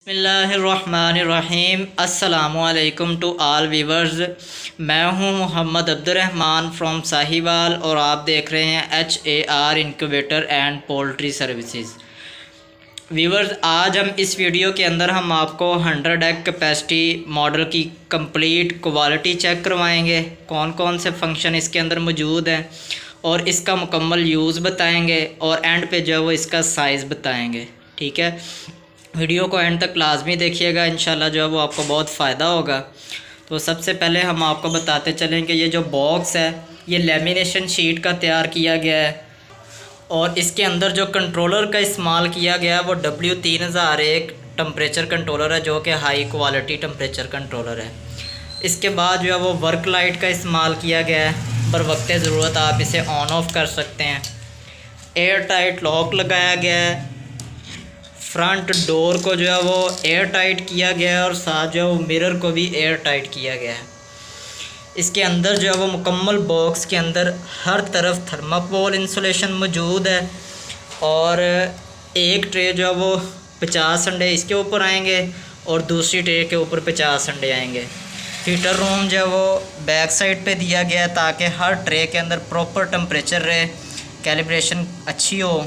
बिस्मिल्लाहिर्रहमानिर्रहीम। अस्सलामुअलैकुम to all viewers. मैं हूं मोहम्मद अब्दुर्रहमान फ्रॉम साहिवाल और आप देख रहे हैं HAR incubator and poultry services. Viewers, आज हम इस वीडियो के अंदर हम आपको 100 एग कैपेसिटी मॉडल की कंप्लीट क्वालिटी चेक करवाएंगे। कौन कौन से फंक्शन इसके अंदर मौजूद हैं और इसका मुकम्मल यूज़ बताएंगे और एंड पे जो है वो इसका साइज़ बताएंगे। ठीक है, वीडियो को एंड तक लाजमी देखिएगा, इंशाल्लाह जो है वो आपको बहुत फ़ायदा होगा। तो सबसे पहले हम आपको बताते चलें कि ये जो बॉक्स है ये लेमिनेशन शीट का तैयार किया गया है और इसके अंदर जो कंट्रोलर का इस्तेमाल किया गया है वो W3001 टम्परेचर कंट्रोलर है, जो कि हाई क्वालिटी टम्परेचर कंट्रोलर है। इसके बाद जो है वो वर्क लाइट का इस्तेमाल किया गया है, बर वक्त ज़रूरत आप इसे ऑन ऑफ कर सकते हैं। एयर टाइट लॉक लगाया गया है। फ्रंट डोर को जो है वो एयर टाइट किया गया है और साथ जो है वो मिरर को भी एयर टाइट किया गया है। इसके अंदर जो है वो मुकम्मल बॉक्स के अंदर हर तरफ थर्माकोल इंसुलेशन मौजूद है और एक ट्रे जो है वो 50 अंडे इसके ऊपर आएंगे और दूसरी ट्रे के ऊपर 50 अंडे आएंगे। हीटर रूम जो है वो बैक साइड पे दिया गया है ताकि हर ट्रे के अंदर प्रॉपर टेम्परेचर रहे, कैलिब्रेशन अच्छी हो।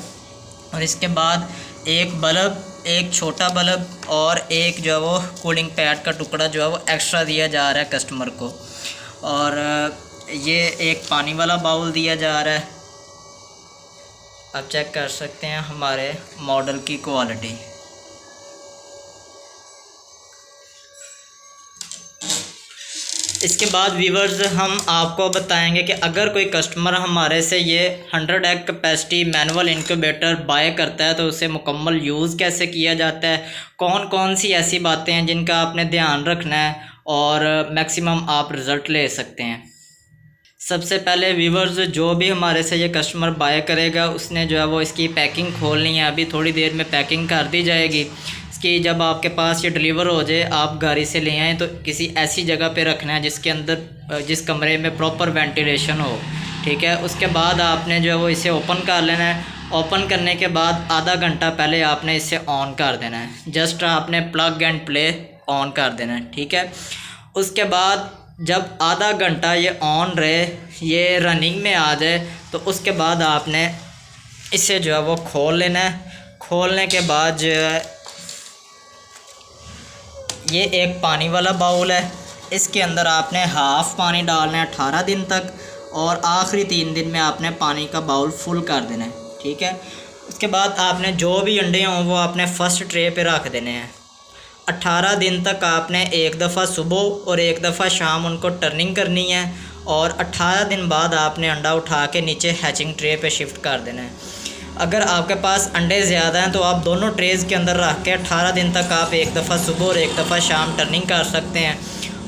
और इसके बाद एक बल्ब, एक छोटा बल्ब और एक जो है वो कूलिंग पैड का टुकड़ा जो है वो एक्स्ट्रा दिया जा रहा है कस्टमर को। और ये एक पानी वाला बाउल दिया जा रहा है। आप चेक कर सकते हैं हमारे मॉडल की क्वालिटी। इसके बाद व्यूवर्स हम आपको बताएंगे कि अगर कोई कस्टमर हमारे से ये 100 egg capacity manual incubator buy करता है तो उसे मुकम्मल यूज़ कैसे किया जाता है, कौन कौन सी ऐसी बातें हैं जिनका आपने ध्यान रखना है और मैक्सिमम आप रिज़ल्ट ले सकते हैं। सबसे पहले व्यूवर्स, जो भी हमारे से ये कस्टमर बाय करेगा उसने जो है वो इसकी पैकिंग खोलनी है। अभी थोड़ी देर में पैकिंग कर दी जाएगी। कि जब आपके पास ये डिलीवर हो जाए, आप गाड़ी से ले आएँ तो किसी ऐसी जगह पे रखना है जिसके अंदर जिस कमरे में प्रॉपर वेंटिलेशन हो। ठीक है, उसके बाद आपने जो है वो इसे ओपन कर लेना है। ओपन करने के बाद आधा घंटा पहले आपने इसे ऑन कर देना है। जस्ट आपने प्लग एंड प्ले ऑन कर देना है। ठीक है, उसके बाद जब आधा घंटा ये ऑन रहे, ये रनिंग में आ जाए तो उसके बाद आपने इसे जो है वो खोल लेना है। खोलने के बाद जो है ये एक पानी वाला बाउल है, इसके अंदर आपने हाफ़ पानी डालना है 18 दिन तक और आखिरी 3 दिन में आपने पानी का बाउल फुल कर देना है। ठीक है, उसके बाद आपने जो भी अंडे हों वो आपने फ़र्स्ट ट्रे पे रख देने हैं। 18 दिन तक आपने एक दफ़ा सुबह और एक दफ़ा शाम उनको टर्निंग करनी है और 18 दिन बाद आपने अंडा उठा के नीचे हैचिंग ट्रे पे शिफ्ट कर देना है। अगर आपके पास अंडे ज़्यादा हैं तो आप दोनों ट्रेज़ के अंदर रख के 18 दिन तक आप एक दफ़ा सुबह और एक दफ़ा शाम टर्निंग कर सकते हैं।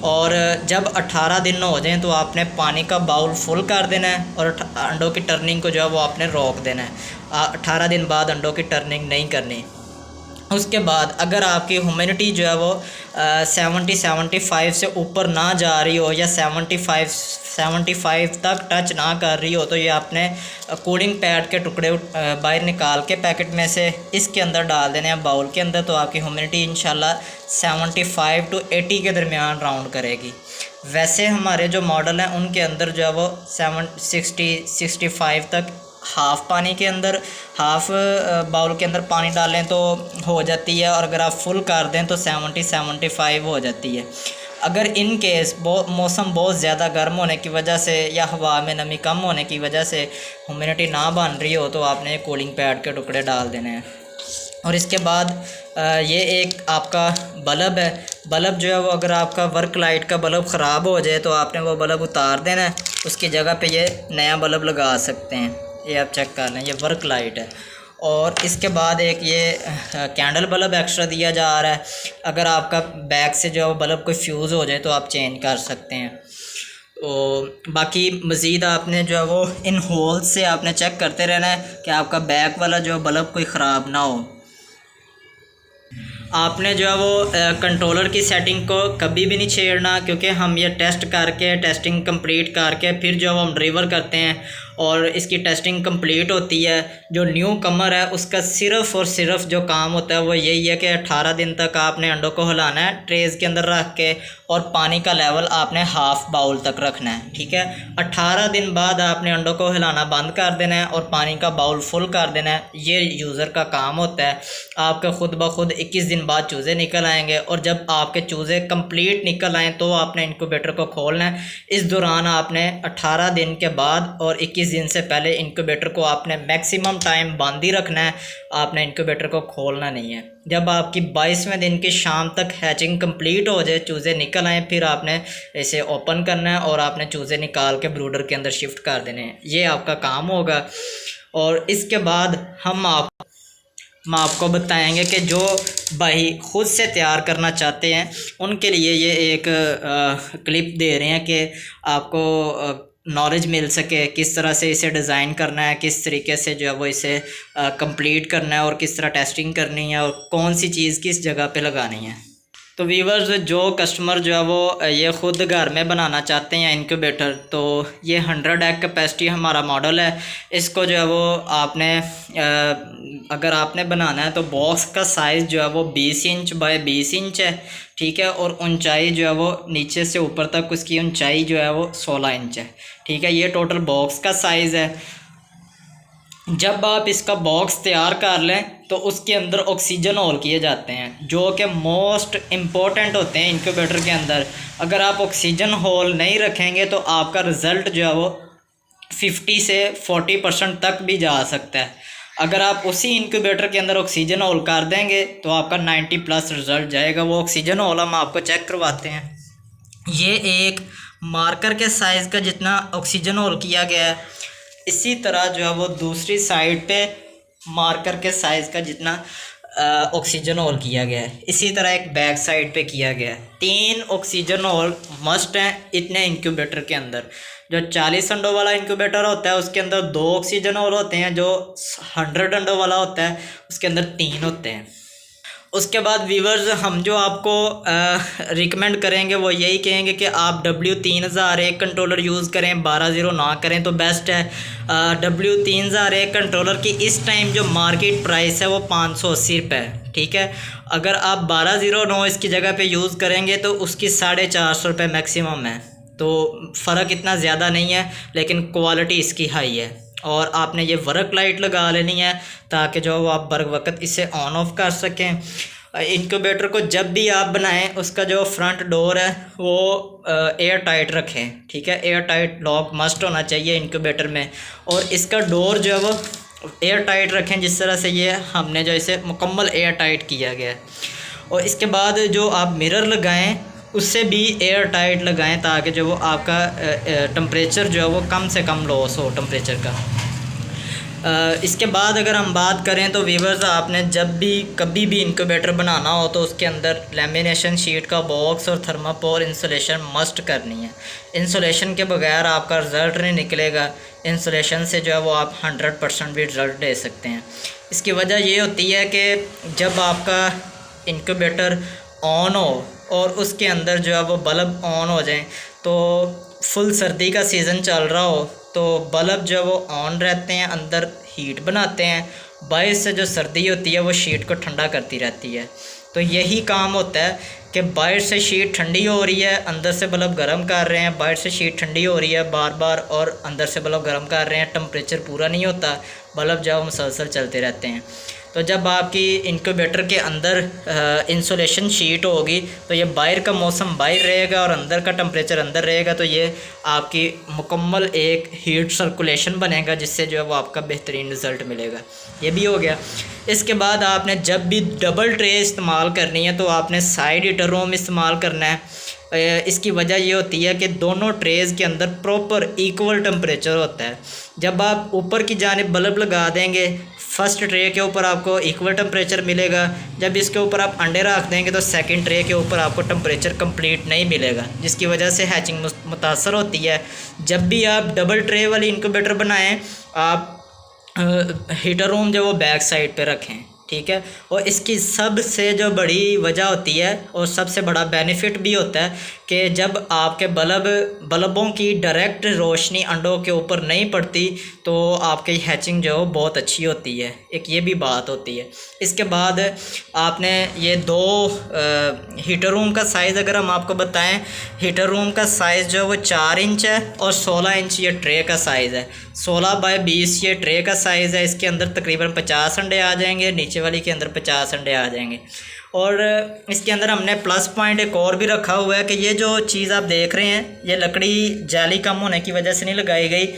और जब 18 दिन हो जाएं तो आपने पानी का बाउल फुल कर देना है और अंडों की टर्निंग को जो है वो आपने रोक देना है। 18 दिन बाद अंडों की टर्निंग नहीं करनी। उसके बाद अगर आपकी ह्यूमिडिटी जो है वो 70-75 से ऊपर ना जा रही हो या 75 तक टच ना कर रही हो तो ये आपने कूलिंग पैड के टुकड़े बाहर निकाल के पैकेट में से इसके अंदर डाल देने हैं बाउल के अंदर। तो आपकी ह्यूमिडिटी इंशाल्लाह 75 to 80 के दरमियान राउंड करेगी। वैसे हमारे जो मॉडल हैं उनके अंदर जो है वो 65 तक हाफ़ पानी के अंदर हाफ़ बाउल के अंदर पानी डालें तो हो जाती है और अगर आप फुल कर दें तो 70-75 हो जाती है। अगर इन केस मौसम बहुत ज़्यादा गर्म होने की वजह से या हवा में नमी कम होने की वजह से ह्यूमिडिटी ना बन रही हो तो आपने कूलिंग पैड के टुकड़े डाल देने हैं। और इसके बाद ये एक आपका बल्ब है। बल्ब जो है वो अगर आपका वर्क लाइट का बल्ब ख़राब हो जाए तो आपने वो बल्ब उतार देना है, उसकी जगह पे ये नया बल्ब लगा सकते हैं। ये आप चेक कर लें, ये वर्क लाइट है। और इसके बाद एक ये कैंडल बल्ब एक्स्ट्रा दिया जा रहा है। अगर आपका बैक से जो बल्ब कोई फ्यूज़ हो जाए तो आप चेंज कर सकते हैं। तो बाकी मज़ीद आपने जो है वो इन होल्स से आपने चेक करते रहना है कि आपका बैक वाला जो बल्ब कोई ख़राब ना हो। आपने जो है वो कंट्रोलर की सेटिंग को कभी भी नहीं छेड़ना, क्योंकि हम ये टेस्ट करके टेस्टिंग कंप्लीट करके फिर जो हम डिलीवर करते हैं और इसकी टेस्टिंग कंप्लीट होती है। जो न्यू कमर है उसका सिर्फ़ और सिर्फ जो काम होता है वो यही है कि 18 दिन तक आपने अंडों को हिलाना है ट्रेज़ के अंदर रख के, और पानी का लेवल आपने हाफ़ बाउल तक रखना है, ठीक है। 18 दिन बाद आपने अंडों को हिलाना बंद कर देना है और पानी का बाउल फुल कर देना है। ये यूज़र का काम होता है। आपके खुद ब खुद 21 दिन बाद चूज़े निकल आएंगे, और जब आपके चूज़े कंप्लीट निकल आएँ तो आपने इंक्यूबेटर को खोलना है। इस दौरान आपने 18 दिन के बाद और 21 दिन से पहले इंक्यूबेटर को आपने मैक्सिमम टाइम बंद ही रखना है, आपने इंक्यूबेटर को खोलना नहीं है। जब आपकी 22वें दिन की शाम तक हैचिंग कंप्लीट हो जाए, चूज़े निकल आए, फिर आपने इसे ओपन करना है और आपने चूज़े निकाल के ब्रूडर के अंदर शिफ्ट कर देने हैं। ये आपका काम होगा। और इसके बाद हम आपको बताएंगे कि जो भाई ख़ुद से तैयार करना चाहते हैं उनके लिए ये एक क्लिप दे रहे हैं कि आपको नॉलेज मिल सके किस तरह से इसे डिज़ाइन करना है, किस तरीके से जो है वो इसे कंप्लीट करना है और किस तरह टेस्टिंग करनी है और कौन सी चीज़ किस जगह पे लगानी है। तो वीवर्स, जो कस्टमर जो है वो ये ख़ुद घर में बनाना चाहते हैं इंक्यूबेटर, तो ये 100 एग कैपेसिटी हमारा मॉडल है। इसको जो है वो आपने अगर आपने बनाना है तो बॉक्स का साइज़ जो है वो 20 इंच बाय 20 इंच है, ठीक है। और ऊंचाई जो है वो नीचे से ऊपर तक उसकी ऊंचाई जो है वो 16 इंच है, ठीक है। ये टोटल बॉक्स का साइज़ है। जब आप इसका बॉक्स तैयार कर लें तो उसके अंदर ऑक्सीजन होल किए जाते हैं, जो कि मोस्ट इम्पोर्टेंट होते हैं इंक्यूबेटर के अंदर। अगर आप ऑक्सीजन होल नहीं रखेंगे तो आपका रिज़ल्ट जो है वो 50 से 40% तक भी जा सकता है। अगर आप उसी इंक्यूबेटर के अंदर ऑक्सीजन होल कर देंगे तो आपका 90+ रिज़ल्ट जाएगा। वो ऑक्सीजन होल हम आपको चेक करवाते हैं। ये एक मार्कर के साइज़ का जितना ऑक्सीजन होल किया गया है, इसी तरह जो है वो दूसरी साइड पे मार्कर के साइज़ का जितना ऑक्सीजन होल किया गया है, इसी तरह एक बैक साइड पे किया गया है। 3 ऑक्सीजन होल मस्ट हैं इतने इंक्यूबेटर के अंदर। जो 40 अंडों वाला इंक्यूबेटर होता है उसके अंदर 2 ऑक्सीजन होल होते हैं, जो 100 अंडों वाला होता है उसके अंदर 3 होते हैं। उसके बाद व्यूवर्स, हम जो आपको रिकमेंड करेंगे वो यही कहेंगे कि आप W3001 कंट्रोलर यूज़ करें, 12-0 ना करें तो बेस्ट है। W3001 कंट्रोलर की इस टाइम जो मार्केट प्राइस है वो 580 रुपये है, ठीक है। अगर आप 12-0-9 इसकी जगह पे यूज़ करेंगे तो उसकी 450 रुपये मैक्सिमम है। तो फ़र्क इतना ज़्यादा नहीं है, लेकिन क्वालिटी इसकी हाई है। और आपने ये वर्क लाइट लगा लेनी है ताकि जो आप बर वक्त इसे ऑन ऑफ कर सकें। इंक्यूबेटर को जब भी आप बनाएं उसका जो फ्रंट डोर है वो एयर टाइट रखें, ठीक है। एयर टाइट लॉक मस्ट होना चाहिए इंक्यूबेटर में, और इसका डोर जो है वो एयर टाइट रखें जिस तरह से ये हमने जो इसे मुकम्मल एयर टाइट किया गया है। और इसके बाद जो आप मिरर लगाएं उससे भी एयर टाइट लगाएं ताकि जो वो आपका टेम्परेचर जो है वो कम से कम लॉस हो टेम्परेचर का। इसके बाद अगर हम बात करें तो व्यूअर्स, आपने जब भी कभी भी इंक्यूबेटर बनाना हो तो उसके अंदर लेमिनेशन शीट का बॉक्स और थर्माकोल इंसुलेशन मस्ट करनी है। इंसुलेशन के बगैर आपका रिज़ल्ट नहीं निकलेगा। इंसुलेशन से जो है वो आप 100% भी रिज़ल्ट दे सकते हैं। इसकी वजह ये होती है कि जब आपका इंक्यूबेटर ऑन हो और उसके अंदर जो है वो बल्ब ऑन हो जाए, तो फुल सर्दी का सीज़न चल रहा हो तो बल्ब जो है वो ऑन रहते हैं, अंदर हीट बनाते हैं, बाहर से जो सर्दी होती है वो शीट को ठंडा करती रहती है। तो यही काम होता है कि बाहर से शीट ठंडी हो रही है, अंदर से बल्ब गर्म कर रहे हैं, बाहर से शीट ठंडी हो रही है बार बार और अंदर से बल्ब गर्म कर रहे हैं। टेम्परेचर पूरा नहीं होता, बल्ब जो है मुसलसल चलते रहते हैं। तो जब आपकी इंक्यूबेटर के अंदर इंसुलेशन शीट होगी तो ये बाहर का मौसम बाहर रहेगा और अंदर का टेम्परेचर अंदर रहेगा, तो ये आपकी मुकम्मल एक हीट सर्कुलेशन बनेगा जिससे जो है वो आपका बेहतरीन रिज़ल्ट मिलेगा। ये भी हो गया। इसके बाद आपने जब भी डबल ट्रे इस्तेमाल करनी है तो आपने साइड हीटर रूम इस्तेमाल करना है। इसकी वजह ये होती है कि दोनों ट्रेज़ के अंदर प्रॉपर इक्वल टेम्परेचर होता है। जब आप ऊपर की जानिब बल्ब लगा देंगे, फर्स्ट ट्रे के ऊपर आपको इक्वल टेम्परेचर मिलेगा। जब इसके ऊपर आप अंडे रख देंगे तो सेकंड ट्रे के ऊपर आपको टेम्परेचर कंप्लीट नहीं मिलेगा, जिसकी वजह से हैचिंग मुतासर होती है। जब भी आप डबल ट्रे वाली इंक्यूबेटर बनाएं, आप हीटर रूम जो वो बैक साइड पे रखें, ठीक है। और इसकी सबसे जो बड़ी वजह होती है और सबसे बड़ा बेनिफिट भी होता है कि जब आपके बल्बों की डायरेक्ट रोशनी अंडों के ऊपर नहीं पड़ती तो आपकी हैचिंग जो बहुत अच्छी होती है, एक ये भी बात होती है। इसके बाद आपने ये दो हीटर रूम का साइज़ अगर हम आपको बताएं, हीटर रूम का साइज़ जो है वो 4 इंच है और 16 इंच ये ट्रे का साइज़ है। 16 बाय 20 ये ट्रे का साइज़ है। इसके अंदर तकरीबन 50 अंडे आ जाएंगे, नीचे वाली के अंदर 50 अंडे आ जाएंगे। और इसके अंदर हमने प्लस पॉइंट एक और भी रखा हुआ है कि ये जो चीज़ आप देख रहे हैं, ये लकड़ी जाली कम होने की वजह से नहीं लगाई गई।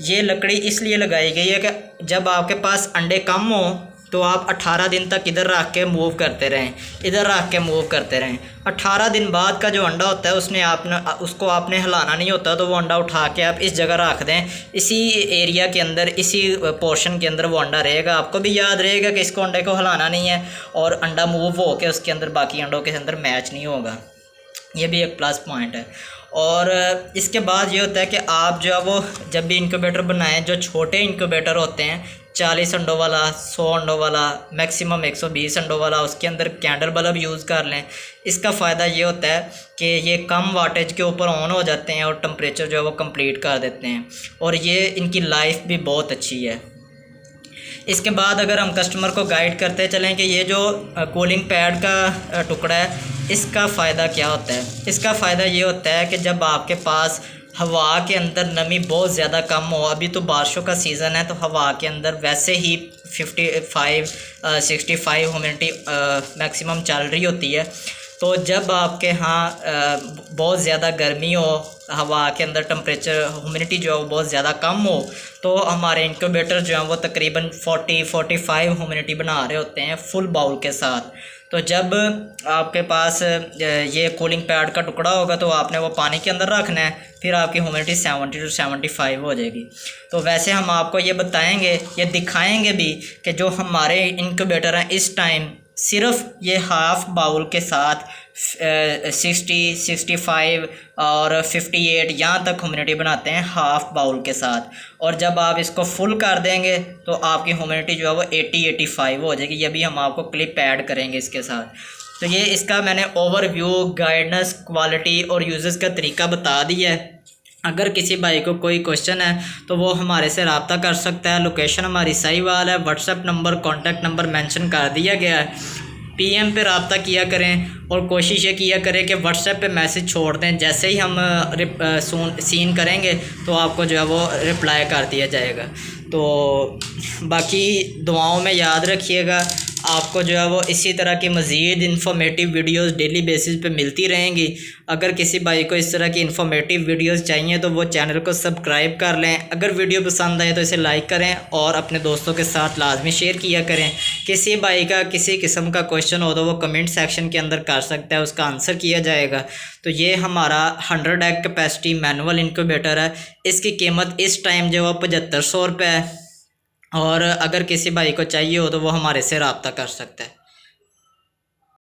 ये लकड़ी इसलिए लगाई गई है कि जब आपके पास अंडे कम हो तो आप 18 दिन तक इधर रख के मूव करते रहें, इधर रख के मूव करते रहें। 18 दिन बाद का जो अंडा होता है उसको आपने हिलाना नहीं होता, तो वो अंडा उठा के आप इस जगह रख दें, इसी एरिया के अंदर, इसी पोर्शन के अंदर वो अंडा रहेगा। आपको भी याद रहेगा कि इसको अंडे को हिलाना नहीं है और अंडा मूव हो के उसके अंदर बाकी अंडों के अंदर मैच नहीं होगा। ये भी एक प्लस पॉइंट है। और इसके बाद ये होता है कि आप जो है वो जब भी इंक्यूबेटर बनाएं, जो छोटे इंक्यूबेटर होते हैं 40 अंडों वाला, 100 अंडों वाला, मैक्सिमम 120 अंडों वाला, उसके अंदर कैंडल बल्ब यूज़ कर लें। इसका फ़ायदा ये होता है कि ये कम वाटेज के ऊपर ऑन हो जाते हैं और टम्परेचर जो है वो कंप्लीट कर देते हैं, और ये इनकी लाइफ भी बहुत अच्छी है। इसके बाद अगर हम कस्टमर को गाइड करते चलें कि ये जो कूलिंग पैड का टुकड़ा है, इसका फ़ायदा क्या होता है। इसका फ़ायदा ये होता है कि जब आपके पास हवा के अंदर नमी बहुत ज़्यादा कम हो, अभी तो बारिशों का सीज़न है तो हवा के अंदर वैसे ही 65 ह्यूमिडिटी मैक्सिमम चल रही होती है। तो जब आपके यहाँ बहुत ज़्यादा गर्मी हो, हवा के अंदर टेम्परेचर ह्यूमिडिटी जो है वो बहुत ज़्यादा कम हो, तो हमारे इंक्यूबेटर जो हैं वो तकरीबन 40-45 ह्यूमिडिटी बना रहे होते हैं फुल बाउल के साथ। तो जब आपके पास ये कूलिंग पैड का टुकड़ा होगा तो आपने वो पानी के अंदर रखना है, फिर आपकी ह्यूमिडिटी 70 to 75 हो जाएगी। तो वैसे हम आपको ये बताएंगे, ये दिखाएंगे भी कि जो हमारे इंक्यूबेटर हैं इस टाइम सिर्फ ये हाफ़ बाउल के साथ 60, 65 और 58 यहाँ तक ह्यूमिडिटी बनाते हैं हाफ़ बाउल के साथ। और जब आप इसको फुल कर देंगे तो आपकी ह्यूमिडिटी जो है वो 80-85 हो जाएगी। ये भी हम आपको क्लिप ऐड करेंगे इसके साथ। तो ये इसका मैंने ओवरव्यू, गाइडेंस, क्वालिटी और यूज़ेस का तरीका बता दिया है। अगर किसी भाई को कोई क्वेश्चन है तो वो हमारे से रब्ता कर सकता है। लोकेशन हमारी साहिवाल है, WhatsApp number, contact number mention कर दिया गया है। पीएम पे रब्ता किया करें और कोशिश ये किया करें कि व्हाट्सएप पे मैसेज छोड़ दें, जैसे ही हम सीन करेंगे तो आपको जो है वो रिप्लाई कर दिया जाएगा। तो बाकी दुआओं में याद रखिएगा, आपको जो है वो इसी तरह की मज़ीद इन्फॉर्मेटिव वीडियोस डेली बेसिस पे मिलती रहेंगी। अगर किसी भाई को इस तरह की इन्फॉर्मेटिव वीडियोस चाहिए तो वो चैनल को सब्सक्राइब कर लें। अगर वीडियो पसंद आए तो इसे लाइक करें और अपने दोस्तों के साथ लाजमी शेयर किया करें। किसी भाई का किसी किस्म का क्वेश्चन हो तो वो कमेंट सेक्शन के अंदर कर सकता है, उसका आंसर किया जाएगा। तो ये हमारा 100 एग कैपेसिटी मैनुअल इंक्यूबेटर है। इसकी कीमत इस टाइम जो है 7500 रुपये है, और अगर किसी भाई को चाहिए हो तो वो हमारे से रब्ता कर सकता है।